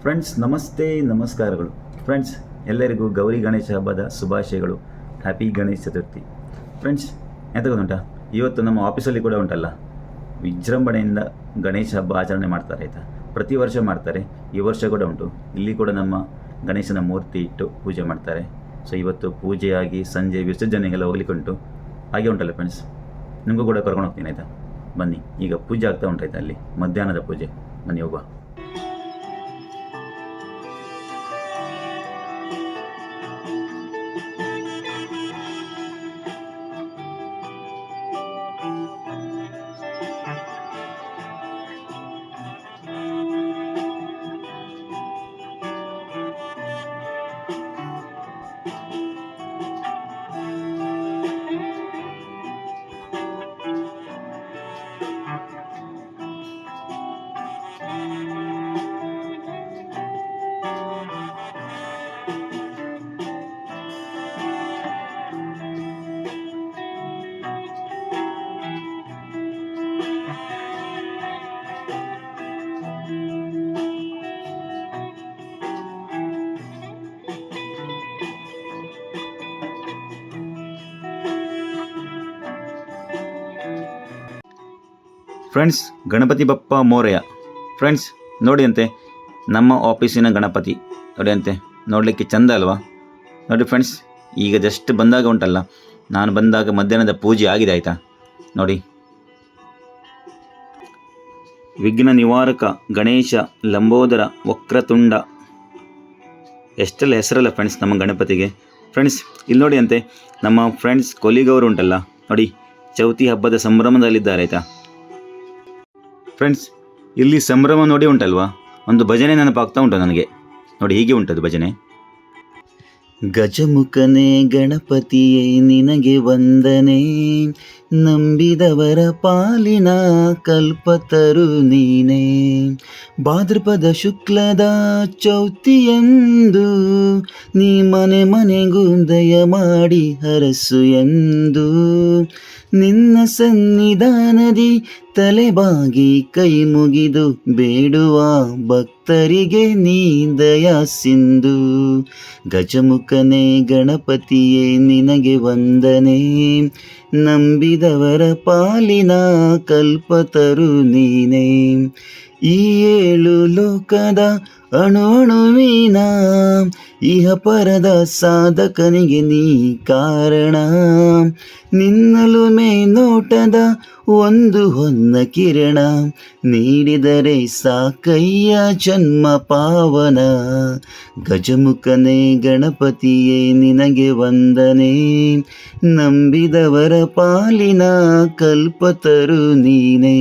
Friends ನಮಸ್ತೆ ನಮಸ್ಕಾರಗಳು. Friends ಎಲ್ಲರಿಗೂ ಗೌರಿ ಗಣೇಶ ಹಬ್ಬದ ಶುಭಾಶಯಗಳು. ಹ್ಯಾಪಿ ಗಣೇಶ ಚತುರ್ಥಿ. ಫ್ರೆಂಡ್ಸ್ ಎಂತ ಗೊತ್ತುಂಟಾ, ಇವತ್ತು ನಮ್ಮ ಆಫೀಸಲ್ಲಿ ಕೂಡ ಉಂಟಲ್ಲ, ವಿಜೃಂಭಣೆಯಿಂದ ಗಣೇಶ ಹಬ್ಬ ಆಚರಣೆ ಮಾಡ್ತಾರೆ ಆಯಿತಾ. ಪ್ರತಿ ವರ್ಷ ಮಾಡ್ತಾರೆ, ಈ ವರ್ಷ ಕೂಡ ಉಂಟು. ಇಲ್ಲಿ ಕೂಡ ನಮ್ಮ ಗಣೇಶನ ಮೂರ್ತಿ ಇಟ್ಟು ಪೂಜೆ ಮಾಡ್ತಾರೆ. ಸೊ ಇವತ್ತು ಪೂಜೆಯಾಗಿ ಸಂಜೆ ವಿಸರ್ಜನೆಗೆಲ್ಲ ಹೋಗ್ಲಿಕ್ಕೆ ಉಂಟು. ಹಾಗೆ ಉಂಟಲ್ಲ ಫ್ರೆಂಡ್ಸ್, ನಿಮಗೂ ಕೂಡ ಕರ್ಕೊಂಡು ಹೋಗ್ತೀನಿ ಆಯಿತಾ. ಬನ್ನಿ, ಈಗ ಪೂಜೆ ಆಗ್ತಾ ಉಂಟಾಯ್ತಾ, ಅಲ್ಲಿ ಮಧ್ಯಾಹ್ನದ ಪೂಜೆ. ಬನ್ನಿ ಹೋಗುವ. ಫ್ರೆಂಡ್ಸ್, ಗಣಪತಿ ಬಪ್ಪ ಮೋರೆಯ. ಫ್ರೆಂಡ್ಸ್ ನೋಡಿ ಅಂತೆ, ನಮ್ಮ ಆಫೀಸಿನ ಗಣಪತಿ ನೋಡಿ ಅಂತೆ, ನೋಡಲಿಕ್ಕೆ ಚಂದ ಅಲ್ವಾ. ನೋಡಿ ಫ್ರೆಂಡ್ಸ್, ಈಗ ಜಸ್ಟ್ ಬಂದಾಗ ಉಂಟಲ್ಲ, ನಾನು ಬಂದಾಗ ಮಧ್ಯಾಹ್ನದ ಪೂಜೆ ಆಗಿದೆ ಆಯಿತಾ. ನೋಡಿ, ವಿಘ್ನ ನಿವಾರಕ ಗಣೇಶ ಲಂಬೋದರ ವಕ್ರತುಂಡ, ಎಷ್ಟೆಲ್ಲ ಹೆಸರಲ್ಲ ಫ್ರೆಂಡ್ಸ್ ನಮ್ಮ ಗಣಪತಿಗೆ. ಫ್ರೆಂಡ್ಸ್ ಇಲ್ಲಿ ನೋಡಿ ಅಂತೆ, ನಮ್ಮ ಫ್ರೆಂಡ್ಸ್ ಕೊಲಿಗವರು ಉಂಟಲ್ಲ ನೋಡಿ, ಚೌತಿ ಹಬ್ಬದ ಸಂಭ್ರಮದಲ್ಲಿದ್ದಾರೆ ಆಯಿತಾ. ಫ್ರೆಂಡ್ಸ್ ಇಲ್ಲಿ ಸಂಭ್ರಮ ನೋಡಿ ಉಂಟಲ್ವಾ, ಒಂದು ಭಜನೆ ನೆನಪಾಗ್ತಾ ಉಂಟು ನನಗೆ. ನೋಡಿ, ಹೀಗೆ ಉಂಟದು ಭಜನೆ. ಗಜಮುಖನೇ ಗಣಪತಿಯೇ ನಿನಗೆ ವಂದನೆ, ನಂಬಿದವರ ಪಾಲಿನ ಕಲ್ಪತರು ನೀನೇ. ಭಾದ್ರಪದ ಶುಕ್ಲದ ಚೌತಿಯಂದು ನೀ ಮನೆ ಮನೆಗೂ ದಯ ಮಾಡಿ ಹರಸು ಎಂದು, ನಿನ್ನ ಸನ್ನಿಧಾನದಿ ತಲೆಬಾಗಿ ಕೈ ಮುಗಿದು ಬೇಡುವ ಭಕ್ತರಿಗೆ ನೀ ದಯಾ ಸಿಂಧು. ಗಜಮುಖನೇ ಗಣಪತಿಯೇ ನಿನಗೆ ವಂದನೆ, ನಂಬಿದವರ ಪಾಲಿನ ಕಲ್ಪತರು ನೀನೇ. ಈ 7 ಲೋಕದ ಅಣುವಿನ ಇಹ ಪರದ ಸಾಧಕನಿಗೆ ನೀ ಕಾರಣ, ನಿನ್ನಲು ಮೇಲ್ನೋಟದ ಒಂದು ಹೊನ್ನ ಕಿರಣ, ನೀಡಿದರೆ ಸಾಕಯ್ಯ ಜನ್ಮ ಪಾವನ. ಗಜಮುಖನೇ ಗಣಪತಿಯೇ ನಿನಗೆ ವಂದನೆ, ನಂಬಿದವರ ಪಾಲಿನ ಕಲ್ಪತರು ನೀನೇ.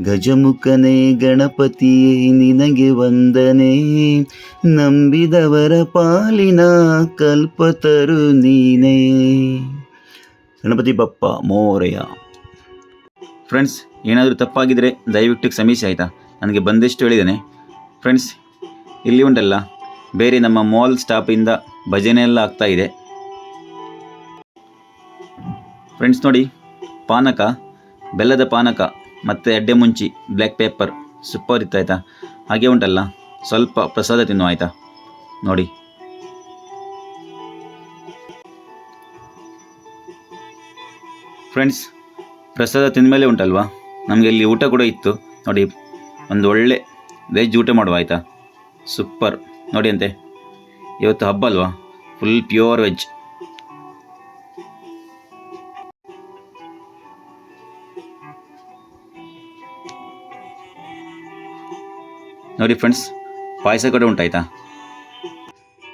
ಗಜಮುಖನೇ ಗಣಪತಿಯೇ ನಿನಗೆ ವಂದನೆ, ನಂಬಿದವರ ಪಾಲಿನ ಕಲ್ಪತರು ನೀನೇ. ಗಣಪತಿ ಬಪ್ಪ ಮೋರೆಯ. ಫ್ರೆಂಡ್ಸ್ ಏನಾದರೂ ತಪ್ಪಾಗಿದ್ದರೆ ದಯವಿಟ್ಟು ಕ್ಷಮಿಸಿ ಆಯಿತಾ. ನನಗೆ ಬಂದಷ್ಟು ಹೇಳಿದ್ದೇನೆ. ಫ್ರೆಂಡ್ಸ್ ಇಲ್ಲಿ ಉಂಟಲ್ಲ, ಬೇರೆ ನಮ್ಮ ಮಾಲ್ ಸ್ಟಾಪಿಂದ ಭಜನೆ ಎಲ್ಲ ಆಗ್ತಾ ಇದೆ. ಫ್ರೆಂಡ್ಸ್ ನೋಡಿ, ಪಾನಕ, ಬೆಲ್ಲದ ಪಾನಕ ಮತ್ತು ಅಡ್ಡೆ ಮುಂಚಿ, ಬ್ಲ್ಯಾಕ್ ಪೇಪರ್ ಸೂಪರ್ ಇತ್ತು ಆಯಿತಾ. ಹಾಗೆ ಉಂಟಲ್ಲ, ಸ್ವಲ್ಪ ಪ್ರಸಾದ ತಿನ್ನು ಆಯಿತಾ. ನೋಡಿ, ಫ್ರೆಂಡ್ಸ್ ಪ್ರಸಾದ ತಿಂದಮೇಲೆ ಉಂಟಲ್ವಾ, ನಮಗೆ ಇಲ್ಲಿ ಊಟ ಕೂಡ ಇತ್ತು ನೋಡಿ. ಒಂದು ಒಳ್ಳೆ ವೆಜ್ ಊಟ ಮಾಡುವ ಆಯಿತಾ. ಸೂಪರ್ ನೋಡಿ ಅಂತೆ, ಇವತ್ತು ಹಬ್ಬ ಅಲ್ವಾ, ಫುಲ್ ಪ್ಯೂರ್ ವೆಜ್. ನೋಡಿ ಫ್ರೆಂಡ್ಸ್, ಪಾಯಸ ಕೂಡ ಉಂಟಾಯ್ತಾ.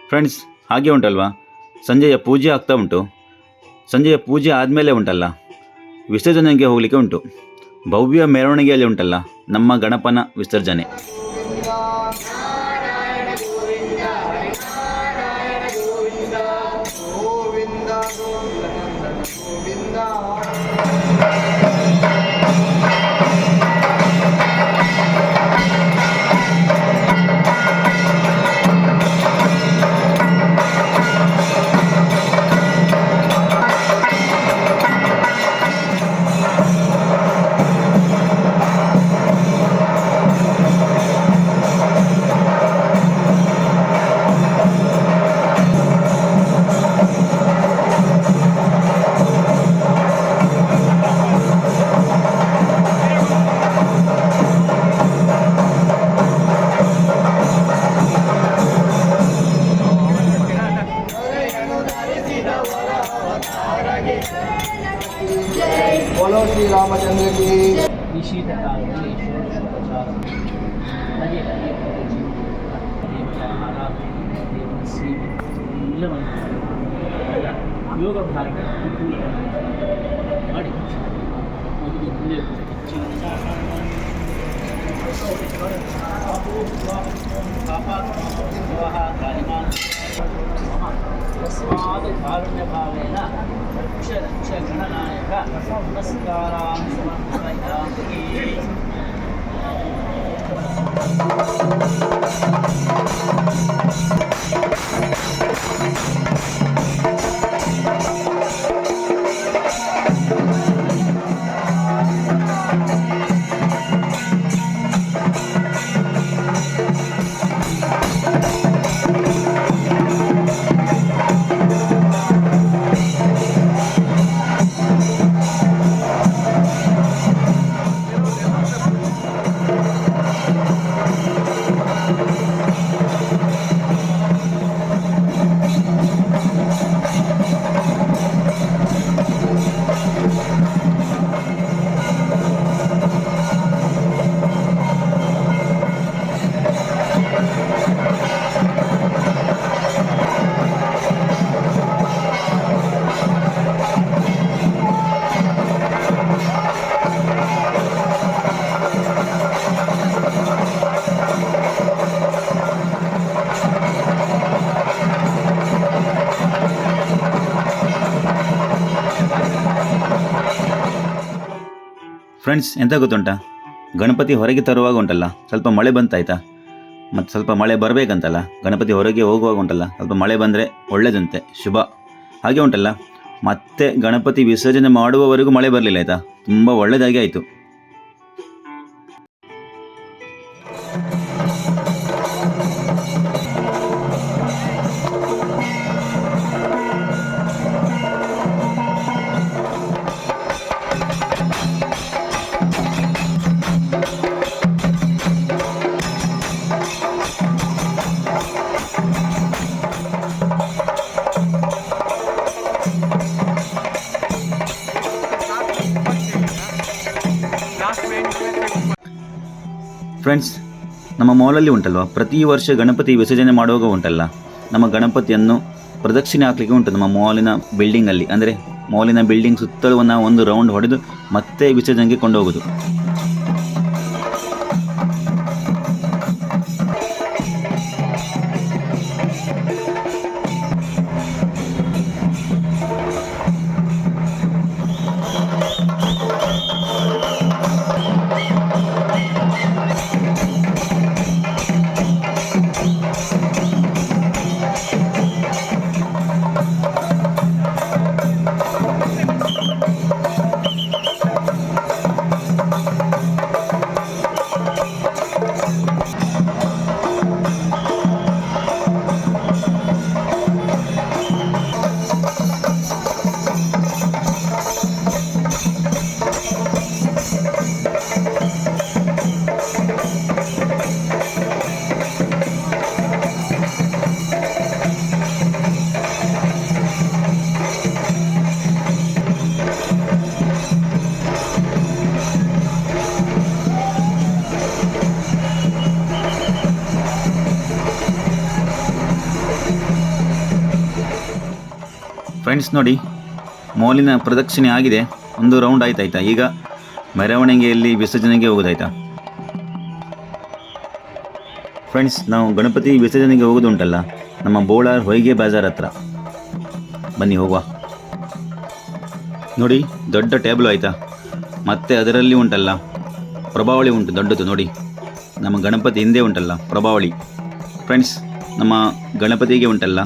ಫ್ರೆಂಡ್ಸ್ ಹಾಗೆ ಉಂಟಲ್ವಾ, ಸಂಜೆಯ ಪೂಜೆ ಆಗ್ತಾ ಉಂಟು. ಸಂಜೆಯ ಪೂಜೆ ಆದಮೇಲೆ ಉಂಟಲ್ಲ, ವಿಸರ್ಜನೆಗೆ ಹೋಗಲಿಕ್ಕೆ ಉಂಟು. ಭವ್ಯ ಮೆರವಣಿಗೆಯಲ್ಲಿ ಉಂಟಲ್ಲ ನಮ್ಮ ಗಣಪನ ವಿಸರ್ಜನೆ. रामचंद्र की। निशीतकाले षोडशोपचारं हरे हरे ಯೋಗ ಭಾರತ ಮಾಡಿ ಒಂದು ಮುಂದೆ तस्मात् कारुण्यभावेन रक्ष रक्ष गणनायक नमस्कारान् समर्पयामि। ಫ್ರೆಂಡ್ಸ್, ಎಂತ ಗೊತ್ತುಂಟಾ, ಗಣಪತಿ ಹೊರಗೆ ತರುವಾಗ ಉಂಟಲ್ಲ ಸ್ವಲ್ಪ ಮಳೆ ಬಂತಾಯ್ತಾ, ಮತ್ತು ಸ್ವಲ್ಪ ಮಳೆ ಬರಬೇಕಂತಲ್ಲ, ಗಣಪತಿ ಹೊರಗೆ ಹೋಗುವಾಗ ಉಂಟಲ್ಲ ಸ್ವಲ್ಪ ಮಳೆ ಬಂದರೆ ಒಳ್ಳೇದಂತೆ, ಶುಭ. ಹಾಗೆ ಉಂಟಲ್ಲ, ಮತ್ತೆ ಗಣಪತಿ ವಿಸರ್ಜನೆ ಮಾಡುವವರೆಗೂ ಮಳೆ ಬರಲಿಲ್ಲ ಆಯಿತಾ, ತುಂಬ ಒಳ್ಳೆಯದಾಗಿ ಆಯಿತು. ಫ್ರೆಂಡ್ಸ್, ನಮ್ಮ ಮಾಲಲ್ಲಿ ಉಂಟಲ್ವ, ಪ್ರತಿ ವರ್ಷ ಗಣಪತಿ ವಿಸರ್ಜನೆ ಮಾಡುವಾಗ ಉಂಟಲ್ಲ, ನಮ್ಮ ಗಣಪತಿಯನ್ನು ಪ್ರದಕ್ಷಿಣೆ ಹಾಕಲಿಕ್ಕೆ ಉಂಟು ನಮ್ಮ ಮಾಲಿನ ಬಿಲ್ಡಿಂಗಲ್ಲಿ. ಅಂದರೆ ಮಾಲಿನ ಬಿಲ್ಡಿಂಗ್ ಸುತ್ತಲೂ ಒಂದು ರೌಂಡ್ ಹೊಡೆದು ಮತ್ತೆ ವಿಸರ್ಜನೆಗೆ ಕೊಂಡೋಗೋದು. ಫ್ರೆಂಡ್ಸ್ ನೋಡಿ, ಮಾಲಿನ ಪ್ರದಕ್ಷಿಣೆ ಆಗಿದೆ, ಒಂದು ರೌಂಡ್ ಆಯ್ತಾಯ್ತಾ. ಈಗ ಮೆರವಣಿಗೆಯಲ್ಲಿ ವಿಸರ್ಜನೆಗೆ ಹೋಗೋದಾಯ್ತಾ. ಫ್ರೆಂಡ್ಸ್, ನಾವು ಗಣಪತಿ ವಿಸರ್ಜನೆಗೆ ಹೋಗೋದುಂಟಲ್ಲ ನಮ್ಮ ಬೋಳಾರ್ ಹೊಯ್ಗೆ ಬಾಜಾರ್ ಹತ್ರ. ಬನ್ನಿ ಹೋಗುವ. ನೋಡಿ, ದೊಡ್ಡ ಟೇಬಲ್ ಆಯಿತಾ, ಮತ್ತು ಅದರಲ್ಲಿ ಉಂಟಲ್ಲ ಪ್ರಭಾವಳಿ ಉಂಟು ದೊಡ್ಡದು. ನೋಡಿ, ನಮ್ಮ ಗಣಪತಿ ಹಿಂದೆ ಉಂಟಲ್ಲ ಪ್ರಭಾವಳಿ. ಫ್ರೆಂಡ್ಸ್, ನಮ್ಮ ಗಣಪತಿಗೆ ಉಂಟಲ್ಲ,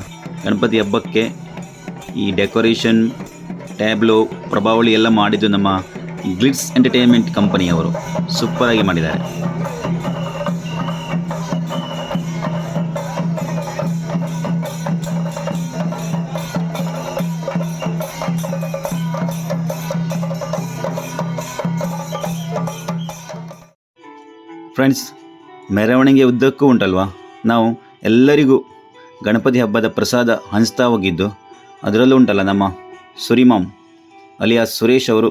ಗಣಪತಿ ಹಬ್ಬಕ್ಕೆ ಈ ಡೆಕೋರೇಷನ್ ಟ್ಯಾಬ್ಲೋ ಪ್ರಭಾವಳಿ ಎಲ್ಲ ಮಾಡಿದ್ದು ನಮ್ಮ ಗ್ಲಿಟ್ಸ್ ಎಂಟರ್ಟೈನ್ಮೆಂಟ್ ಕಂಪನಿಯವರು ಸೂಪರಾಗಿ ಮಾಡಿದ್ದಾರೆ. ಫ್ರೆಂಡ್ಸ್, ಮೆರವಣಿಗೆ ಉದ್ದಕ್ಕೂ ಉಂಟಲ್ವಾ, ನಾವು ಎಲ್ಲರಿಗೂ ಗಣಪತಿ ಹಬ್ಬದ ಪ್ರಸಾದ ಹಂಚ್ತಾ ಹೋಗಿದ್ದು. ಅದರಲ್ಲೂ ಉಂಟಲ್ಲ ನಮ್ಮ ಸುರಿಮಾಮ್ ಅಲಿಯಾಸ್ ಸುರೇಶ್ ಅವರು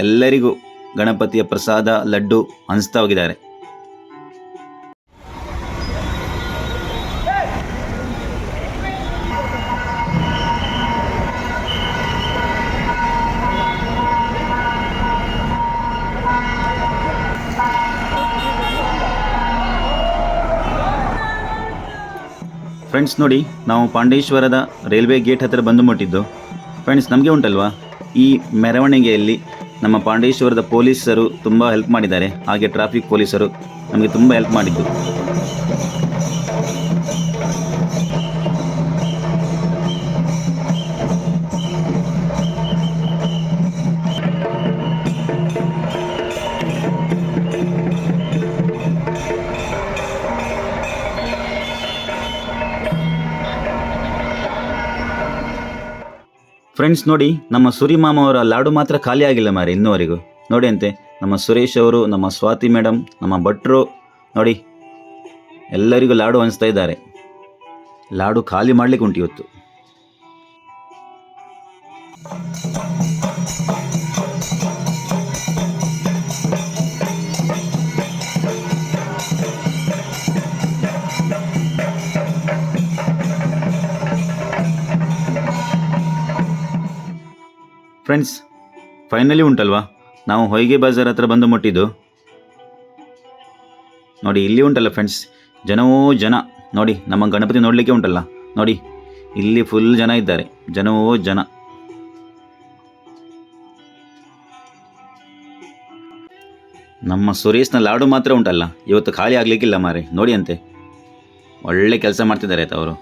ಎಲ್ಲರಿಗೂ ಗಣಪತಿಯ ಪ್ರಸಾದ ಲಡ್ಡು ಹಂಚ್ತಾ ಹೋಗಿದ್ದಾರೆ. ಫ್ರೆಂಡ್ಸ್ ನೋಡಿ, ನಾವು ಪಾಂಡೇಶ್ವರದ ರೈಲ್ವೆ ಗೇಟ್ ಹತ್ತಿರ ಬಂದು ಮುಟ್ಟಿದ್ದು. ಫ್ರೆಂಡ್ಸ್, ನಮಗೆ ಉಂಟಲ್ವಾ, ಈ ಮೆರವಣಿಗೆಯಲ್ಲಿ ನಮ್ಮ ಪಾಂಡೇಶ್ವರದ ಪೊಲೀಸರು ತುಂಬ ಹೆಲ್ಪ್ ಮಾಡಿದ್ದಾರೆ. ಹಾಗೆ ಟ್ರಾಫಿಕ್ ಪೊಲೀಸರು ನಮಗೆ ತುಂಬ ಹೆಲ್ಪ್ ಮಾಡಿದ್ದು. ಫ್ರೆಂಡ್ಸ್ ನೋಡಿ, ನಮ್ಮ ಸುರಿಮಾಮ ಅವರ ಲಾಡು ಮಾತ್ರ ಖಾಲಿ ಆಗಿಲ್ಲ ಮಾರೆ ಇನ್ನೂವರೆಗೂ. ನೋಡಿ ಅಂತೆ, ನಮ್ಮ ಸುರೇಶ್ ಅವರು, ನಮ್ಮ ಸ್ವಾತಿ ಮೇಡಮ್, ನಮ್ಮ ಭಟ್ರು ನೋಡಿ ಎಲ್ಲರಿಗೂ ಲಾಡು ಹಂಚ್ತಾ ಇದ್ದಾರೆ. ಲಾಡು ಖಾಲಿ ಮಾಡಲಿಕ್ಕೆ ಉಂಟು ಇವತ್ತು. ಫ್ರೆಂಡ್ಸ್, ಫೈನಲಿ ಉಂಟಲ್ವಾ, ನಾವು ಹೊಯ್ಗೆ ಬಜಾರ್ ಹತ್ರ ಬಂದು ಮುಟ್ಟಿದ್ದು. ನೋಡಿ ಇಲ್ಲಿ ಉಂಟಲ್ಲ ಫ್ರೆಂಡ್ಸ್, ಜನವೋ ಜನ. ನೋಡಿ ನಮ್ಮ ಗಣಪತಿ ನೋಡಲಿಕ್ಕೆ ಉಂಟಲ್ಲ, ನೋಡಿ ಇಲ್ಲಿ ಫುಲ್ ಜನ ಇದ್ದಾರೆ, ಜನವೋ ಜನ. ನಮ್ಮ ಸುರೇಶ್ನ ಲಾಡು ಮಾತ್ರ ಉಂಟಲ್ಲ ಇವತ್ತು ಖಾಲಿ ಆಗಲಿಕ್ಕಿಲ್ಲ ಮಾರೆ. ನೋಡಿ ಅಂತೆ, ಒಳ್ಳೆ ಕೆಲಸ ಮಾಡ್ತಿದ್ದಾರೆ ಆಯ್ತು ಅವರು.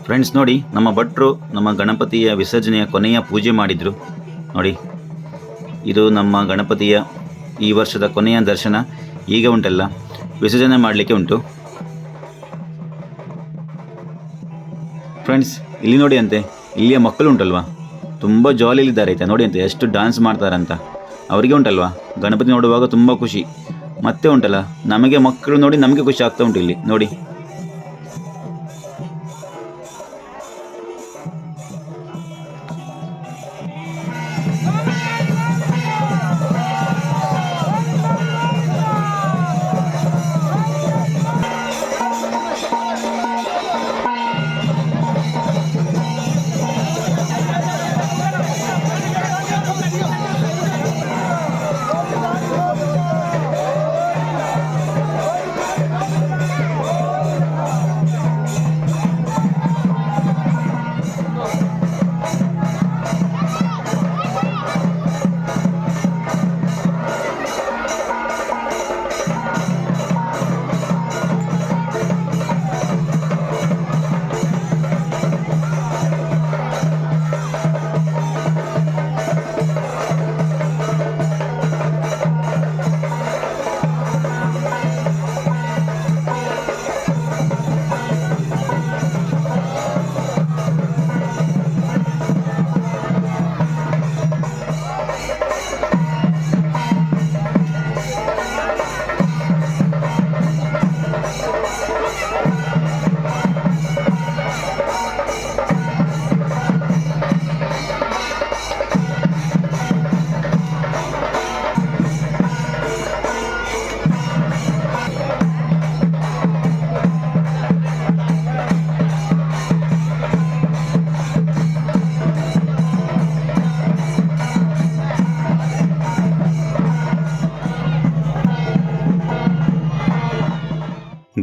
ಫ್ರೆಂಡ್ಸ್ ನೋಡಿ, ನಮ್ಮ ಭಟ್ರು ನಮ್ಮ ಗಣಪತಿಯ ವಿಸರ್ಜನೆಯ ಕೊನೆಯ ಪೂಜೆ ಮಾಡಿದರು. ನೋಡಿ, ಇದು ನಮ್ಮ ಗಣಪತಿಯ ಈ ವರ್ಷದ ಕೊನೆಯ ದರ್ಶನ. ಈಗ ಉಂಟಲ್ಲ, ವಿಸರ್ಜನೆ ಮಾಡಲಿಕ್ಕೆ ಉಂಟು. ಫ್ರೆಂಡ್ಸ್, ಇಲ್ಲಿ ನೋಡಿ ಅಂತೆ, ಇಲ್ಲಿಯ ಮಕ್ಕಳು ಉಂಟಲ್ವಾ, ತುಂಬ ಜಾಲಿಯಲ್ಲಿದ್ದಾರೆ ಆಯಿತಾ. ನೋಡಿ ಅಂತೆ ಎಷ್ಟು ಡ್ಯಾನ್ಸ್ ಮಾಡ್ತಾರಂತ. ಅವರಿಗೆ ಉಂಟಲ್ವಾ ಗಣಪತಿ ನೋಡುವಾಗ ತುಂಬ ಖುಷಿ. ಮತ್ತೆ ಉಂಟಲ್ಲ, ನಮಗೆ ಮಕ್ಕಳು ನೋಡಿ ನಮಗೆ ಖುಷಿ ಆಗ್ತಾ ಉಂಟು ಇಲ್ಲಿ ನೋಡಿ.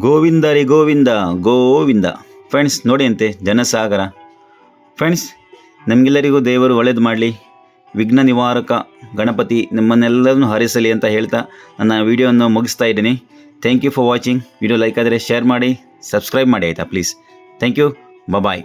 ಗೋವಿಂದರಿ ಗೋವಿಂದ ಗೋವಿಂದ. ಫ್ರೆಂಡ್ಸ್ ನೋಡಿ ಅಂತೆ ಜನಸಾಗರ. ಫ್ರೆಂಡ್ಸ್ ನಮಗೆಲ್ಲರಿಗೂ ದೇವರು ಒಳ್ಳೇದು ಮಾಡಲಿ, ವಿಘ್ನ ನಿವಾರಕ ಗಣಪತಿ ನಿಮ್ಮನ್ನೆಲ್ಲರನ್ನು ಹರಿಸಲಿ ಅಂತ ಹೇಳ್ತಾ ನನ್ನ ವಿಡಿಯೋವನ್ನು ಮುಗಿಸ್ತಾ ಇದ್ದೀನಿ. Thank you for watching. Video like ಆದರೆ ಶೇರ್ ಮಾಡಿ, ಸಬ್ಸ್ಕ್ರೈಬ್ ಮಾಡಿ ಆಯಿತಾ ಪ್ಲೀಸ್. Thank you, bye.